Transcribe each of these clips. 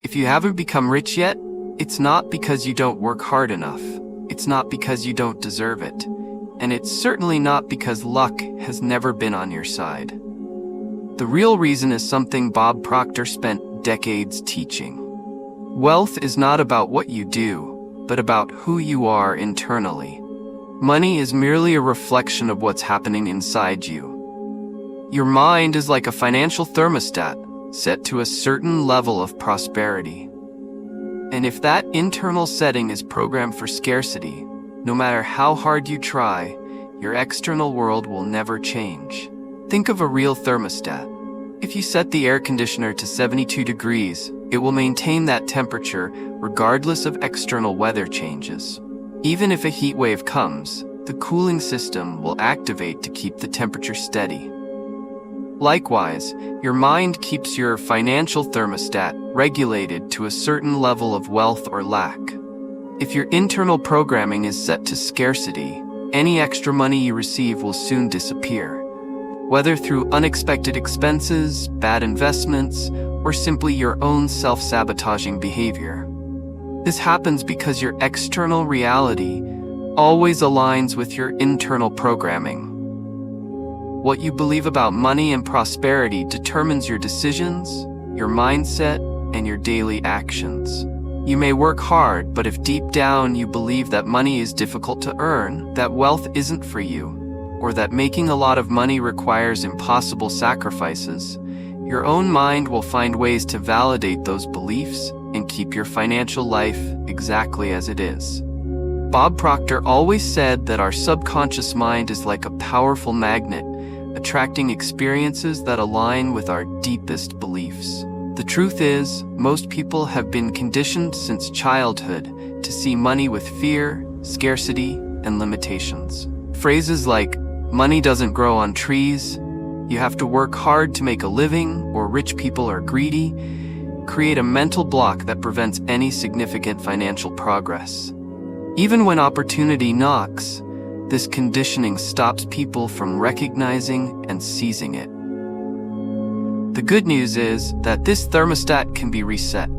If you haven't become rich yet, it's not because you don't work hard enough. It's not because you don't deserve it. And it's certainly not because luck has never been on your side. The real reason is something Bob Proctor spent decades teaching. Wealth is not about what you do, but about who you are internally. Money is merely a reflection of what's happening inside you. Your mind is like a financial thermostat, set to a certain level of prosperity. And if that internal setting is programmed for scarcity, no matter how hard you try, your external world will never change. Think of a real thermostat. If you set the air conditioner to 72 degrees, it will maintain that temperature regardless of external weather changes. Even if a heat wave comes, the cooling system will activate to keep the temperature steady. Likewise, your mind keeps your financial thermostat regulated to a certain level of wealth or lack. If your internal programming is set to scarcity, any extra money you receive will soon disappear. Whether through unexpected expenses, bad investments, or simply your own self-sabotaging behavior. This happens because your external reality always aligns with your internal programming. What you believe about money and prosperity determines your decisions, your mindset, and your daily actions. You may work hard, but if deep down you believe that money is difficult to earn, that wealth isn't for you, or that making a lot of money requires impossible sacrifices, your own mind will find ways to validate those beliefs and keep your financial life exactly as it is. Bob Proctor always said that our subconscious mind is like a powerful magnet, attracting experiences that align with our deepest beliefs. The truth is, most people have been conditioned since childhood to see money with fear, scarcity, and limitations. Phrases like, "Money doesn't grow on trees," "You have to work hard to make a living," or "Rich people are greedy," create a mental block that prevents any significant financial progress. Even when opportunity knocks, this conditioning stops people from recognizing and seizing it. The good news is that this thermostat can be reset.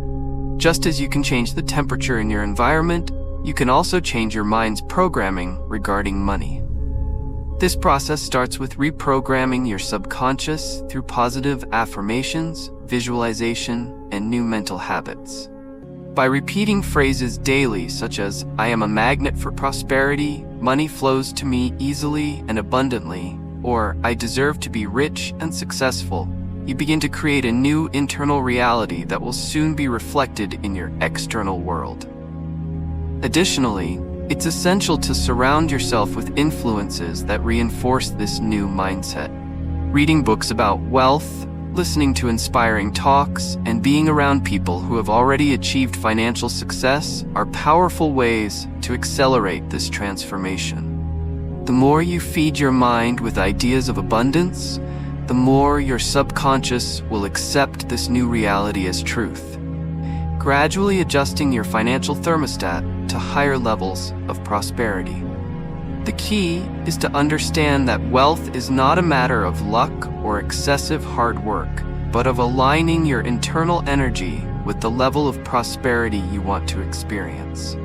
Just as you can change the temperature in your environment, you can also change your mind's programming regarding money. This process starts with reprogramming your subconscious through positive affirmations, visualization, and new mental habits. By repeating phrases daily such as, "I am a magnet for prosperity," "Money flows to me easily and abundantly," or "I deserve to be rich and successful," you begin to create a new internal reality that will soon be reflected in your external world. Additionally, it's essential to surround yourself with influences that reinforce this new mindset. Reading books about wealth, listening to inspiring talks, and being around people who have already achieved financial success are powerful ways to accelerate this transformation. The more you feed your mind with ideas of abundance, the more your subconscious will accept this new reality as truth, gradually adjusting your financial thermostat to higher levels of prosperity. The key is to understand that wealth is not a matter of luck or excessive hard work, but of aligning your internal energy with the level of prosperity you want to experience.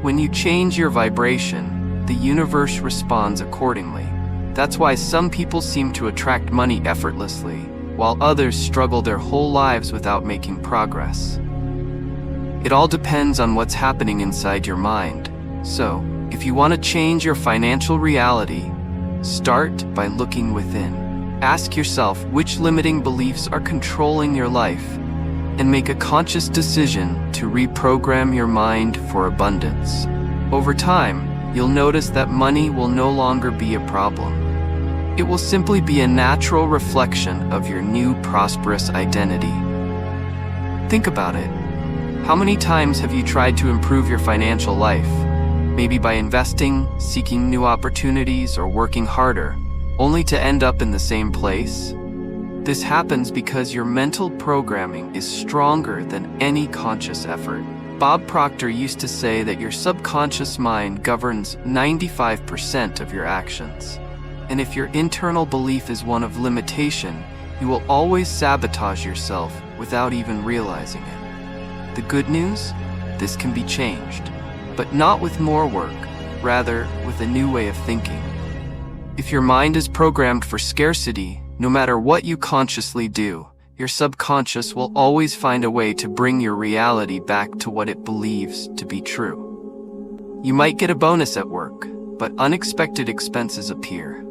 When you change your vibration, the universe responds accordingly. That's why some people seem to attract money effortlessly, while others struggle their whole lives without making progress. It all depends on what's happening inside your mind. So, if you want to change your financial reality, start by looking within. Ask yourself which limiting beliefs are controlling your life, and make a conscious decision to reprogram your mind for abundance. Over time, you'll notice that money will no longer be a problem. It will simply be a natural reflection of your new prosperous identity. Think about it. How many times have you tried to improve your financial life? Maybe by investing, seeking new opportunities, or working harder, only to end up in the same place? This happens because your mental programming is stronger than any conscious effort. Bob Proctor used to say that your subconscious mind governs 95% of your actions. And if your internal belief is one of limitation, you will always sabotage yourself without even realizing it. The good news? This can be changed, but not with more work, rather with a new way of thinking. If your mind is programmed for scarcity, no matter what you consciously do, your subconscious will always find a way to bring your reality back to what it believes to be true. You might get a bonus at work, but unexpected expenses appear.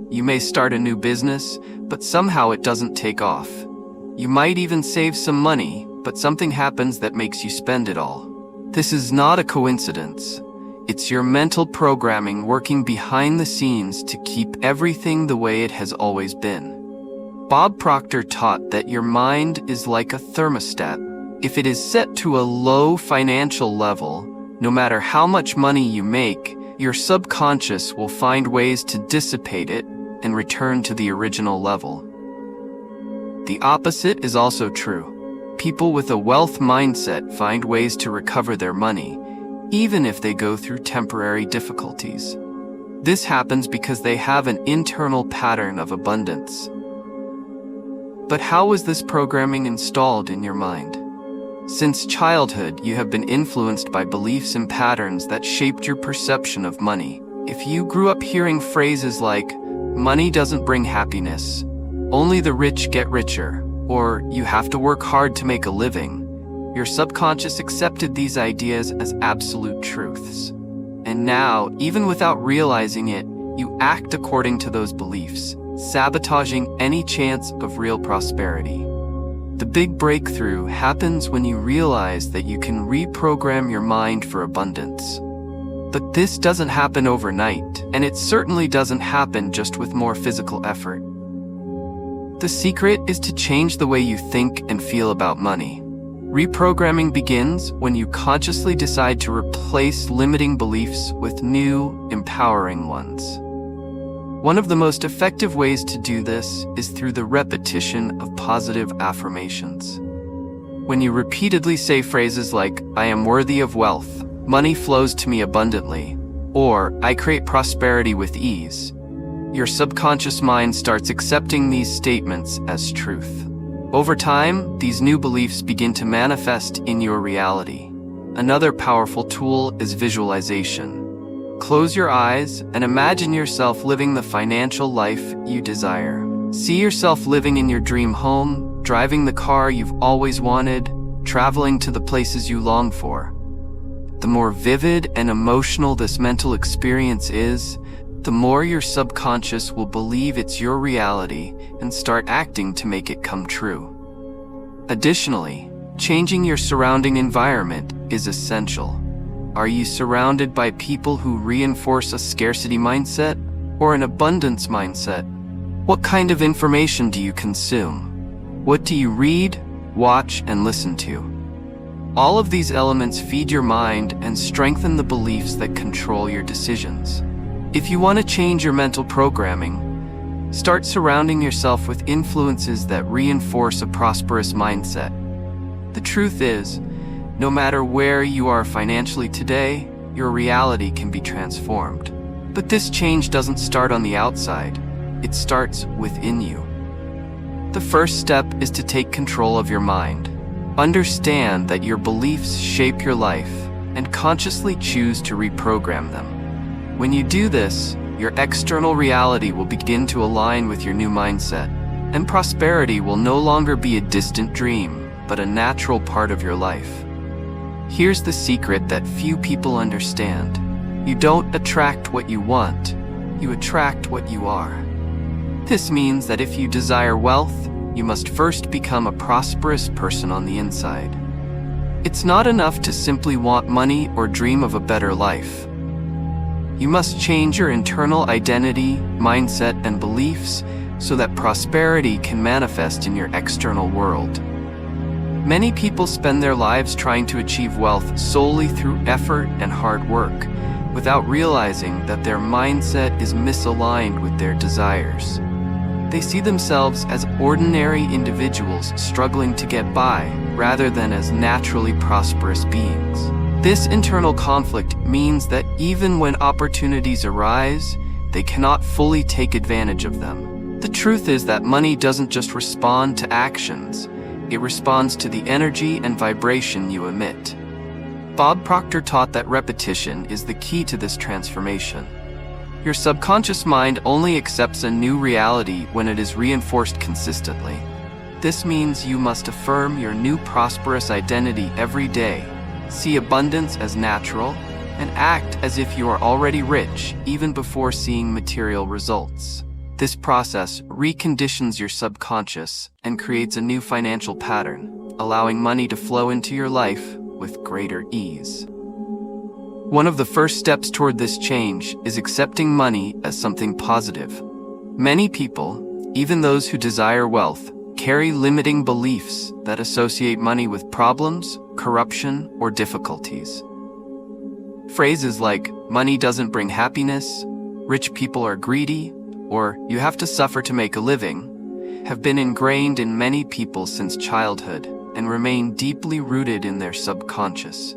You may start a new business, but somehow it doesn't take off. You might even save some money, but something happens that makes you spend it all. This is not a coincidence. It's your mental programming working behind the scenes to keep everything the way it has always been. Bob Proctor taught that your mind is like a thermostat. If it is set to a low financial level, no matter how much money you make, your subconscious will find ways to dissipate it and return to the original level. The opposite is also true. People with a wealth mindset find ways to recover their money, even if they go through temporary difficulties. This happens because they have an internal pattern of abundance. But how was this programming installed in your mind? Since childhood, you have been influenced by beliefs and patterns that shaped your perception of money. If you grew up hearing phrases like, "Money doesn't bring happiness," "Only the rich get richer," or "You have to work hard to make a living," your subconscious accepted these ideas as absolute truths. And now, even without realizing it, you act according to those beliefs, sabotaging any chance of real prosperity. The big breakthrough happens when you realize that you can reprogram your mind for abundance. But this doesn't happen overnight, and it certainly doesn't happen just with more physical effort. The secret is to change the way you think and feel about money. Reprogramming begins when you consciously decide to replace limiting beliefs with new, empowering ones. One of the most effective ways to do this is through the repetition of positive affirmations. When you repeatedly say phrases like, "I am worthy of wealth," "Money flows to me abundantly," or "I create prosperity with ease," your subconscious mind starts accepting these statements as truth. Over time, these new beliefs begin to manifest in your reality. Another powerful tool is visualization. Close your eyes and imagine yourself living the financial life you desire. See yourself living in your dream home, driving the car you've always wanted, traveling to the places you long for. The more vivid and emotional this mental experience is, the more your subconscious will believe it's your reality and start acting to make it come true. Additionally, changing your surrounding environment is essential. Are you surrounded by people who reinforce a scarcity mindset or an abundance mindset? What kind of information do you consume? What do you read, watch, and listen to? All of these elements feed your mind and strengthen the beliefs that control your decisions. If you want to change your mental programming, start surrounding yourself with influences that reinforce a prosperous mindset. The truth is, no matter where you are financially today, your reality can be transformed. But this change doesn't start on the outside. It starts within you. The first step is to take control of your mind. Understand that your beliefs shape your life and consciously choose to reprogram them. When you do this, your external reality will begin to align with your new mindset, and prosperity will no longer be a distant dream, but a natural part of your life. Here's the secret that few people understand. You don't attract what you want, you attract what you are. This means that if you desire wealth, you must first become a prosperous person on the inside. It's not enough to simply want money or dream of a better life. You must change your internal identity, mindset, and beliefs so that prosperity can manifest in your external world. Many people spend their lives trying to achieve wealth solely through effort and hard work, without realizing that their mindset is misaligned with their desires. They see themselves as ordinary individuals struggling to get by, rather than as naturally prosperous beings. This internal conflict means that even when opportunities arise, they cannot fully take advantage of them. The truth is that money doesn't just respond to actions, It responds to the energy and vibration you emit. Bob Proctor taught that repetition is the key to this transformation. Your subconscious mind only accepts a new reality when it is reinforced consistently. This means you must affirm your new prosperous identity every day, see abundance as natural, and act as if you are already rich even before seeing material results. This process reconditions your subconscious and creates a new financial pattern, allowing money to flow into your life with greater ease. One of the first steps toward this change is accepting money as something positive. Many people, even those who desire wealth, carry limiting beliefs that associate money with problems, corruption, or difficulties. Phrases like, "money doesn't bring happiness," "rich people are greedy," or "you have to suffer to make a living," have been ingrained in many people since childhood and remain deeply rooted in their subconscious.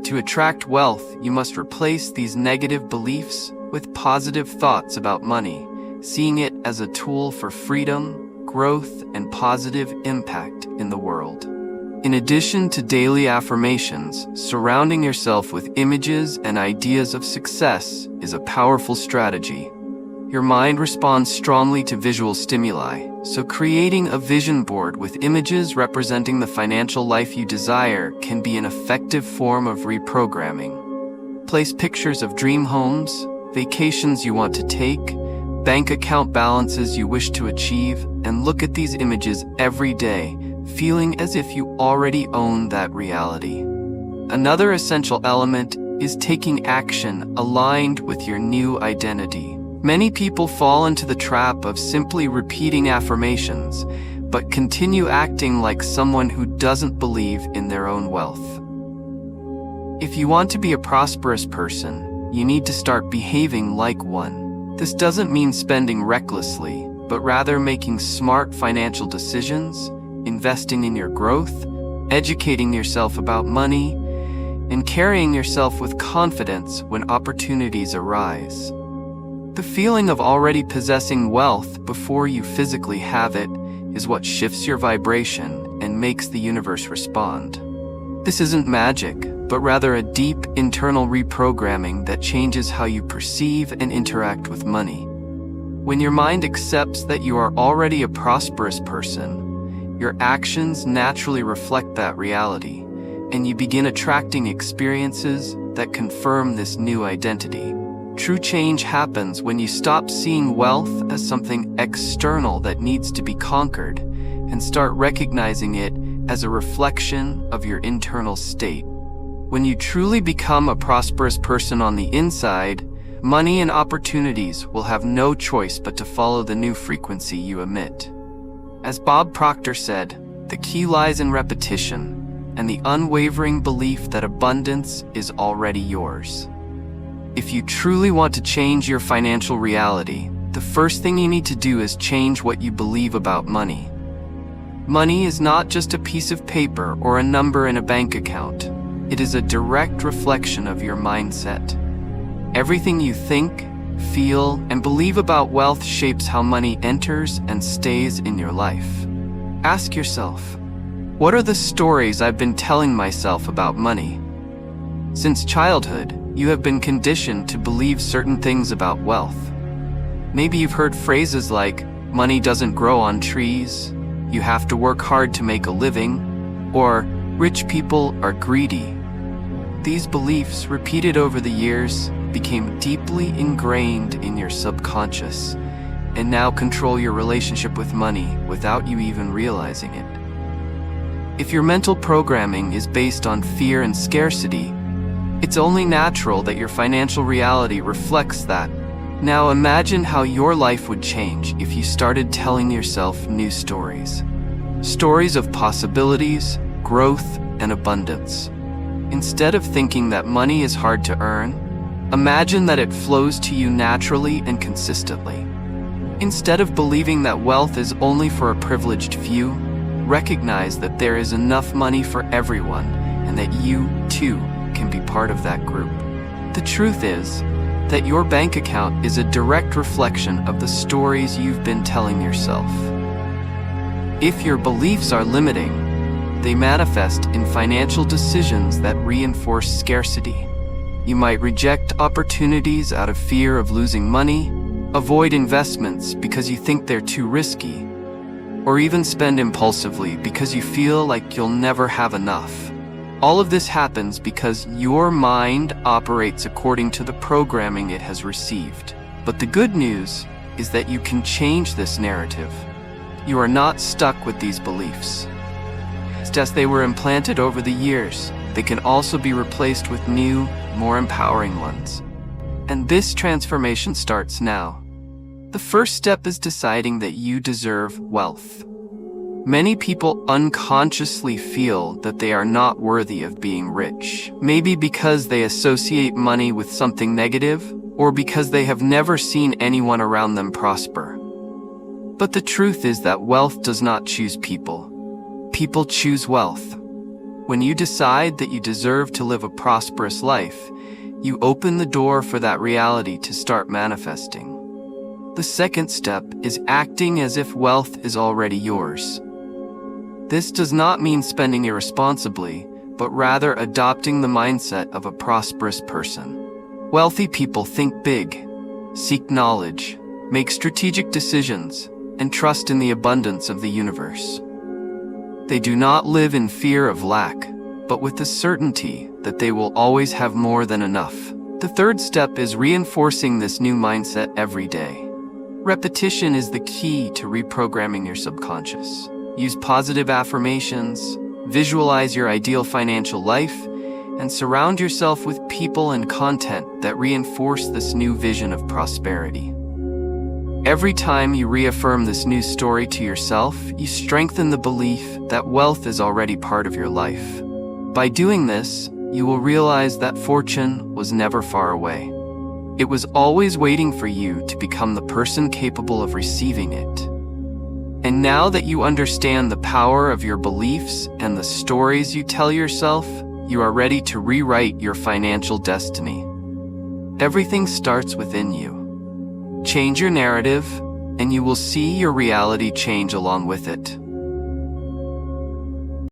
To attract wealth, you must replace these negative beliefs with positive thoughts about money, seeing it as a tool for freedom, growth, and positive impact in the world. In addition to daily affirmations, surrounding yourself with images and ideas of success is a powerful strategy. Your mind responds strongly to visual stimuli, so creating a vision board with images representing the financial life you desire can be an effective form of reprogramming. Place pictures of dream homes, vacations you want to take, bank account balances you wish to achieve, and look at these images every day, feeling as if you already own that reality. Another essential element is taking action aligned with your new identity. Many people fall into the trap of simply repeating affirmations, but continue acting like someone who doesn't believe in their own wealth. If you want to be a prosperous person, you need to start behaving like one. This doesn't mean spending recklessly, but rather making smart financial decisions, investing in your growth, educating yourself about money, and carrying yourself with confidence when opportunities arise. The feeling of already possessing wealth before you physically have it is what shifts your vibration and makes the universe respond. This isn't magic, but rather a deep internal reprogramming that changes how you perceive and interact with money. When your mind accepts that you are already a prosperous person, your actions naturally reflect that reality, and you begin attracting experiences that confirm this new identity. True change happens when you stop seeing wealth as something external that needs to be conquered and start recognizing it as a reflection of your internal state. When you truly become a prosperous person on the inside, money and opportunities will have no choice but to follow the new frequency you emit. As Bob Proctor said, the key lies in repetition and the unwavering belief that abundance is already yours. If you truly want to change your financial reality, the first thing you need to do is change what you believe about money. Money is not just a piece of paper or a number in a bank account. It is a direct reflection of your mindset. Everything you think, feel, and believe about wealth shapes how money enters and stays in your life. Ask yourself, what are the stories I've been telling myself about money? Since childhood, you have been conditioned to believe certain things about wealth. Maybe you've heard phrases like, money doesn't grow on trees, you have to work hard to make a living, or rich people are greedy. These beliefs, repeated over the years, became deeply ingrained in your subconscious and now control your relationship with money without you even realizing it. If your mental programming is based on fear and scarcity, it's only natural that your financial reality reflects that. Now imagine how your life would change if you started telling yourself new stories. Stories of possibilities, growth, and abundance. Instead of thinking that money is hard to earn, imagine that it flows to you naturally and consistently. Instead of believing that wealth is only for a privileged few, recognize that there is enough money for everyone and that you, too, can be part of that group. The truth is that your bank account is a direct reflection of the stories you've been telling yourself. If your beliefs are limiting, They manifest in financial decisions that reinforce scarcity. You might reject opportunities out of fear of losing money, avoid investments because you think they're too risky, or even spend impulsively because you feel like you'll never have enough. All of this happens because your mind operates according to the programming it has received. But the good news is that you can change this narrative. You are not stuck with these beliefs. As they were implanted over the years, they can also be replaced with new, more empowering ones. And this transformation starts now. The first step is deciding that you deserve wealth. Many people unconsciously feel that they are not worthy of being rich. Maybe because they associate money with something negative, or because they have never seen anyone around them prosper. But the truth is that wealth does not choose people. People choose wealth. When you decide that you deserve to live a prosperous life, you open the door for that reality to start manifesting. The second step is acting as if wealth is already yours. This does not mean spending irresponsibly, but rather adopting the mindset of a prosperous person. Wealthy people think big, seek knowledge, make strategic decisions, and trust in the abundance of the universe. They do not live in fear of lack, but with the certainty that they will always have more than enough. The third step is reinforcing this new mindset every day. Repetition is the key to reprogramming your subconscious. Use positive affirmations, visualize your ideal financial life, and surround yourself with people and content that reinforce this new vision of prosperity. Every time you reaffirm this new story to yourself, you strengthen the belief that wealth is already part of your life. By doing this, you will realize that fortune was never far away. It was always waiting for you to become the person capable of receiving it. And now that you understand the power of your beliefs and the stories you tell yourself, you are ready to rewrite your financial destiny. Everything starts within you. Change your narrative, and you will see your reality change along with it.